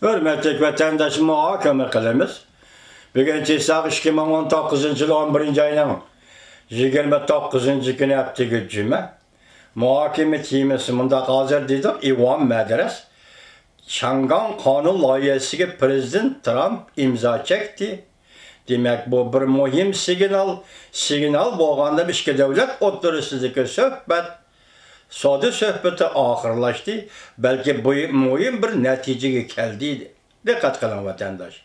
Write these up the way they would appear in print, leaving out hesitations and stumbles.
Hürmetlik vatandaş muhakeme kılımız. Bugün çisak 2019 yıl 11. ayının 29. günü yaptığı cüme. Muhakeme timisi munda hazır dedik İvan Medres. Şangan kanun layihəsiga Prezident Trump imza çekti. Demek bu bir mühim signal bolğanda işki devlet oturusidagi söhbət. Sodi söhbəti ahırlaşdı. Belki bu mühim bir neticeye geldi. Dikkat kılın vatandaş.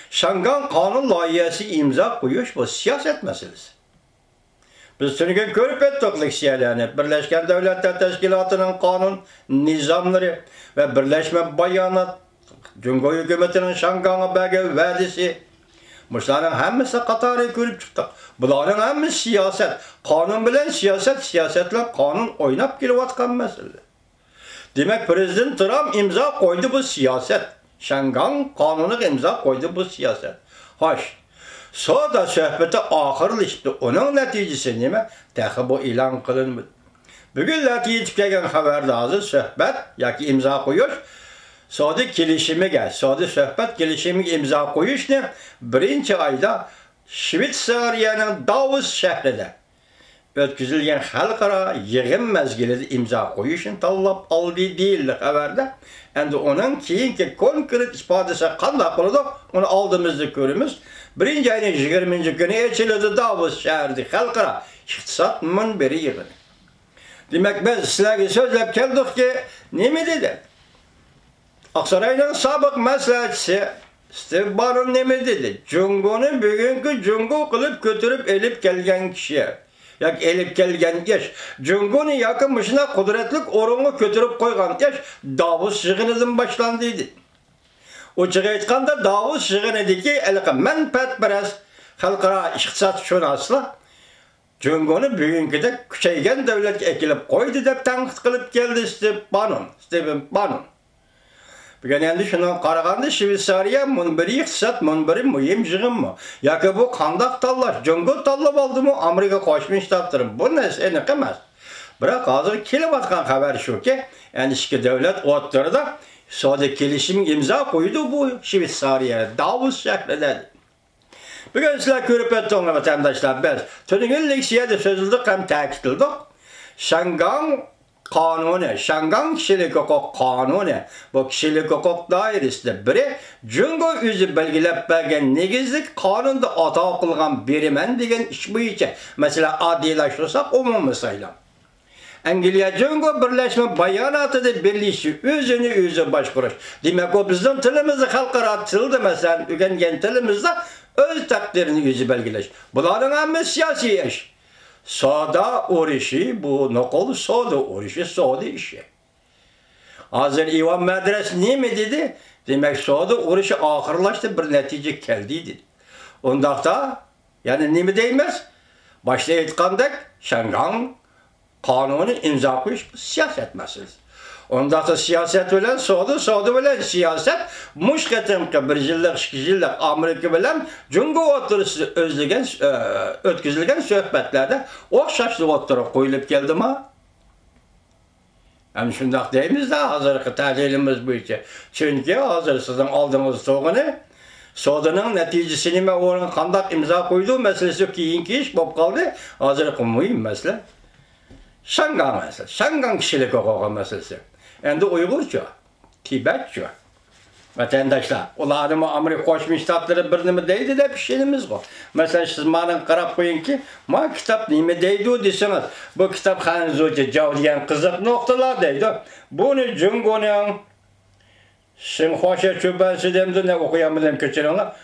Şangan kanun layihəsi imza koyuş bu siyaset meselesi. Biz tünükün görüp ettiklik şeylerini Birleşken Devletler Teşkilatı'nın kanun nizamları ve Birleşme Bayanat Cumhur Hükümeti'nin Şangan'a belge vadisi Muşların hemmisi Katar'ı görüp çıktık. Bunların hemmisi siyaset. Kanun bilen siyasetle kanun oynap gelivatkan mesele. Demek Prezident Trump imza koydu bu siyaset. Şangan kanunu imza koydu bu siyaset. Hoş. Sonra söhbeti ahırlaştı. Onun neticesi neme? Təxi bu ilan kılınmadı. Bugün netice çıkan haberde hazır söhbet, ya ki imza koyuş, sonra gelişimi gel. Sonra söhbet gelişimi imza koyuş ne? Birinci ayda Şvitsariyanın Davos şehrinde ötküzülgen halkara yığın mezgilede imza koyuşun talap aldığı değildi haberde. Yani onun keyinki konkret ifadesi kandak oldu, onu aldığımızda görümüz. Birinci ayın 20. günü elçiledi Davos şehirde halkara iktisat münberi yığını. Demek biz sizlerge sözlep geldik ki, ne mi dedi? Aksaray'ın sabık meselesi Steve Bannon ne mi dedi? Cungo'nu bugünkü Cungo kılıp götürüp elip gelgen kişiye. Yak elip gelgen yaş. Cungo'nu yakınmışına kudretlik orunu götürüp koygan yaş. Davos yığınızın başlandıydı. O çıkayıtkanda Davos yığınıdaki elki menfaatperest halkara iktisat şunasla Cungo'nu bugünkü de küçeygen devlet ekilip koydu dep tanqit kılıp geldi Steve Bannon. Bugün endi şuna qaraganda Şvitsariya münberi iqtisat münberi mühim yığın mı? Yaki bu kandak tallaş, Cungo tallab aldı mı Amerika Qo'shma Shtatları? Bu narsa aniq emas. Biroq hozir kelayotgan xabar shuki, yani ikki davlat o'rtasida sodi kelishim imzo qo'ydi bu Shvitsariya Davos shahrida. Bugün sizlar ko'rib o'tdinglar vatandaşlar, biz tunugun leksiyada so'zildik ham ta'kidladik. Şangan kanunu, Şangan kişilik hukuk kanunu, bu kişilik hukuk dairesinde biri Cungo özü belgilep bergen negizlik kanunda ata kılgan birimen degen iş boyunca. Mesela adilaştırsak umumi sayılam. Angliya Cungo Birleşme Bayanatı'da birleşi özünü başkuruş. Demek o bizim tilimizi halkara tildi mesela öğrengen tilimizde öz takdirini özü belgileş. Bunların hem siyasi iş. Soda uğraşı, bu nokol soda uğraşı, soda işi. Hazır İvan Medres ne mi dedi? Demek soda uğraşı ahırlaştı, bir netice geldi dedi. Ondakta, yani ne mi değmez? Başta etkandık, Şangan kanunu imza koyuş, siyaset meselesi. Ondakta siyaset bilen soda bilen siyaset, muşketimki bir yıllık, 2 yıllık Amerika bilen Cungo oturusu ötküzülgen söhbetlerde okşaşlı oturup koyulup geldi mi? Hem şundak deyimiz de hazırki təcilimiz bu için. Çünkü hazır sizin aldığınız sodanın neticesini ve onun kandak imza koyduğu meselesi keyinki iş bop kaldı. Hazırki mühim mesele. Şangan meselesi. Şangan kişilik hukuku meselesi. Endi Uygurca, Tibetçe. Vatandaşlar, ularımı Amerika Qo'shma Shtatları bir nima deydi deb işimiz var. Mesela siz bana qarab qo'ying ki, ma kitap nima deydi deseniz, bu kitap hanuzgacha javdigan qiziq nuqtalar deydi. Buni Jungoning Sinxosha cho'basi demdi, o'qiyamdan kechiringlar.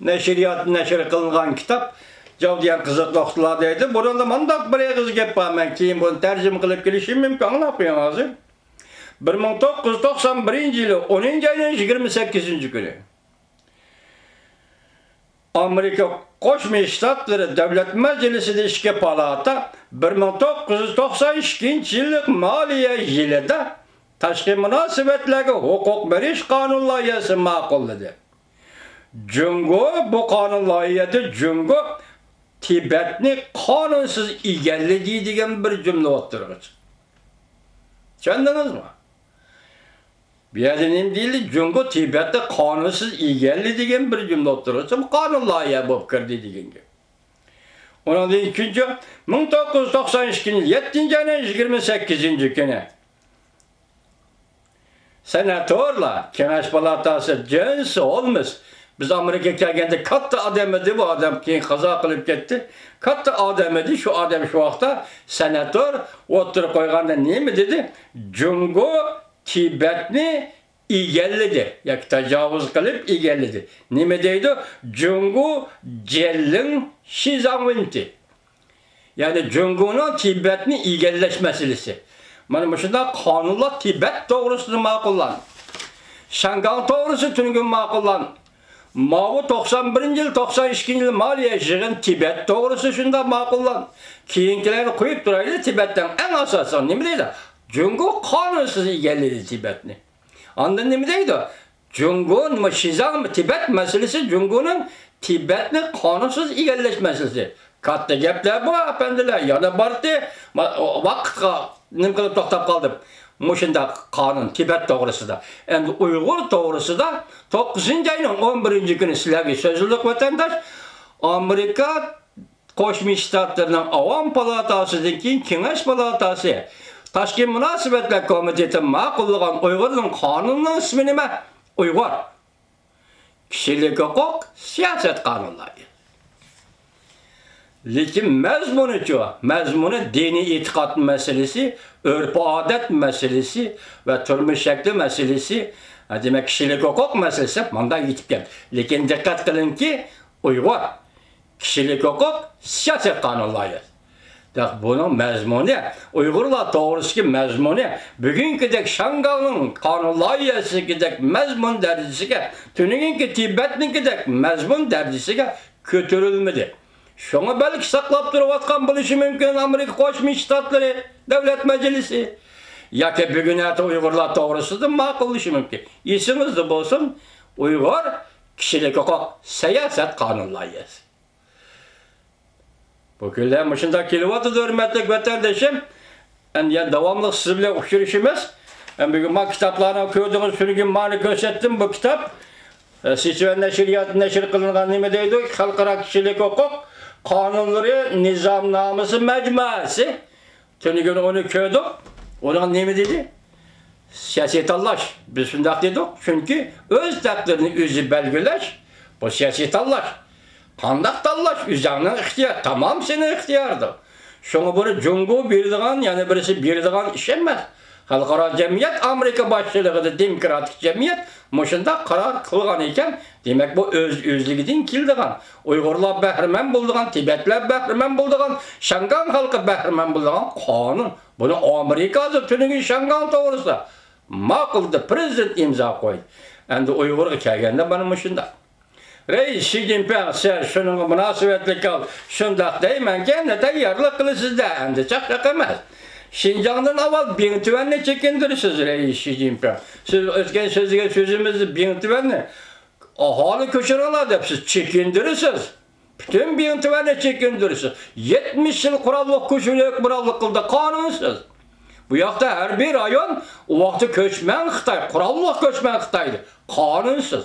Nashr qilingan kitap javdigan qiziq nuqtalar deydi. Bunda mundaq bir eg'iz gap bor, men keyin buni tarjima qilib kelishim mumkin, anglab qo'ying hozir. 1991 yılı 10. ayının 28. günü Amerika Qo'shma Shtatları Devlet Meclisi'de işki palata 1992 yıllık maliye yılında tashqi munosabatlarga huquq berish qonun loyihasi ma'qulladi. Cungo bu qonun loyihasida Cungo Tibetni qonunsiz egalladi degan bir jumla o'ttirdi. Tushundingizmi? Bir yerden değil, Cungo Tibet'te kanunsuz igelli degen bir cümle oturursa, bu kanun layığı bop kirdi degen gibi. Ondan ikinci, 1992 yıl 7. ayın 28. günü senatörla Kengaş Palatası cinsi olmuş. Biz Amerika'ya gelgende katta adam edi, bu adam keyin kaza kılıp gitti. Katta adam edi, şu adam şu vakta senatör oturup koyganda ne mi dedi? Cungo Tibet'ni igelledi. Yani tecavüz kılıp igelledi. Ne mi deydi? Cungo Cellin Şizanvinti. Yani Cungo'nun Tibet'ni igelleş meselesi. Mana şunda kanunlar Tibet doğrusunu makullan. Şangal doğrusu tüngün makullan. Mavu 91 yıl 92 yıl maliye yığın Tibet doğrusu şunda makullan. Kiyinkilerini koyup duraydı Tibet'ten en asası ne mi deydi? Cungo kanunsuz igelledi Tibet'ni. Anladın ne mi deydi? Cungo'nun Şizan Tibet meselesi Cungo'nun Tibet'ni kanunsuz igelleş meselesi. Katta gepler bu efendiler ya da bardı vakıtka ne kadar toktap kaldım. Muşunda kanun Tibet doğrusu da. Yani Uygur doğrusu da 9. ayının 11. günü sizlerge sözlülük vatandaş Amerika Koşmuş Ştatlarının Avam Palatası'daki Kengaş Palatası Taşkent Münasebetler Komiteti makullagan Uygur'un kanununun ismi nime? Uygur. Kişilik hukuk, siyaset kanunları. Lekin mezmunu dini itikat meselesi, örf adet meselesi ve turmuş şekli meselesi, demek kişilik hukuk meselesi manda yitip geldi. Lekin dikkat kılın ki Uygur kişilik hukuk siyaset kanunları. Bunun mezmunu, Uygurlar doğrusu ki mezmunu, bugünkü Şangal'ın kanunları gidek mezmun derecesiga, tününkü Tibet'ninki de mezmun derecesiga kötürülmedi. Şunu belki saklap duruvatkan buluşu mümkün Amerika Koşmuş Ştatları Devlet Meclisi. Ya ki bugün artık Uygurlar doğrusu da makulluşu mümkün. İsiniz de olsun Uygur kişilik hukuk siyaset kanunları. Bu küllerin başında kilovatı da hürmetlik vatandaşım. Yani devamlı sizinle uçuruşumuz. Bugün ben kitaplarını okuyordunuz, sürgün bana gösterdim bu kitap. Siçiven neşir kılınan nimedeydi, halkara kişilik hukuk. Kanunları nizamnaması mecmuası. Tünü günü onu köydük. Ona ne mi dedi? Siyaset Allah. Biz şundak dedik. Çünkü öz takdirini özü belgeleş. Bu siyaset Allah. Kandak da Allah. Üzerinin ihtiyar. Tamam senin ihtiyardı. Şunu bunu Cungo birdiğin yani birisi birdiğin işemez. Halkara cemiyet Amerika başçılığı demokratik cemiyet muşunda karar kılgan iken demek bu özlüğüden kildiğin Uygurlar behrimen bulduğun, Tibetler behrimen bulduğun, Şangal halkı behrimen bulduğun kanun. Bunu Amerika'da tünün Şangal doğrusu makuldu prezident imza koydu. Yani Uygur'a kelgende bana muşunda. Reis Xi Jinping sen şunun münasebetli kal, şundak deymen kendine tayyarlık kılısız da hem çak emez. Şinjan'dan avval Bingtüven'le çekindirirsiniz Reis Xi Jinping. Siz ötken sözümüzü Bingtüven'le ahali köşerolar deyip siz çekindirirsiniz. Bütün Bingtüven'le çekindirirsiniz. 70 yıl kurallık köşelük kurallık kıldı kanunsuz. Bu yakta her bir rayon o vakti köçmen Xitay, kurallık köçmen Xitay'dı. Kanunsuz.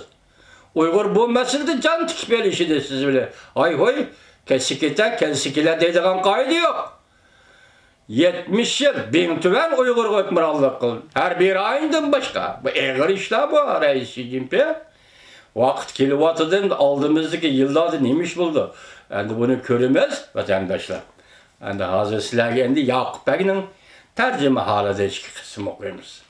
Uygur bu meselede can tikbel işidir siz bile. Ay hoy, kesikile dediğin kaydı yok. 70 yıl Bingtüven Uygur hükümranlık kıldı. Her bir ayından başka. Bu eğer işler bu Reis Xi Jinping. Vakit kilovatıdan aldığımızdaki yıllarda neymiş buldu. Yani bunu körümüz vatandaşlar. Yani hazır sizlerge Yakup Bey'in tercüme halıda iki kısım okuyumuz.